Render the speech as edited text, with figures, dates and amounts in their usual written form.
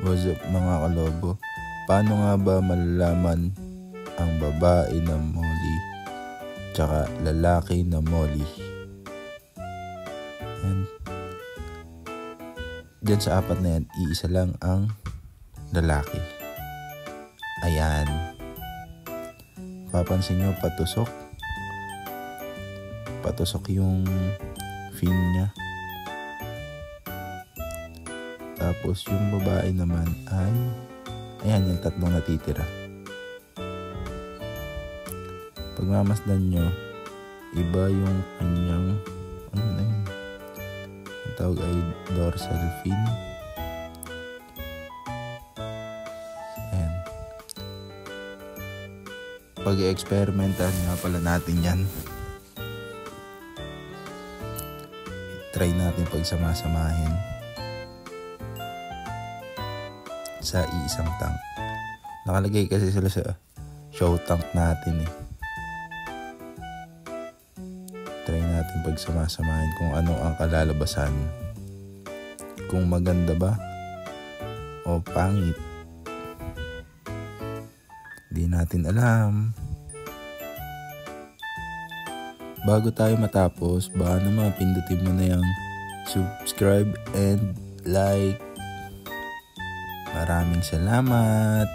What's up mga kalobo? Paano nga ba malalaman ang babae na Molly tsaka lalaki na Molly? And dyan sa apat na yan, iisa lang ang lalaki. Ayan. Papansin nyo, patusok yung fin niya. Tapos yung babae naman ay ayan, yung tatlong natitira. Pagmamasdan nyo, iba yung kanyang ang tawag ay dorsal fin. Ayan. Pag-experimentahan nga pala natin yan. Try natin pagsamasamahin sa iisang tank. Nakalagay kasi sila sa show tank natin eh. Try natin pagsamasamahin kung ano ang kalalabasan. Kung maganda ba o pangit. Di natin alam. Bago tayo matapos, baka naman pindutin mo na yung subscribe and like. Maraming salamat.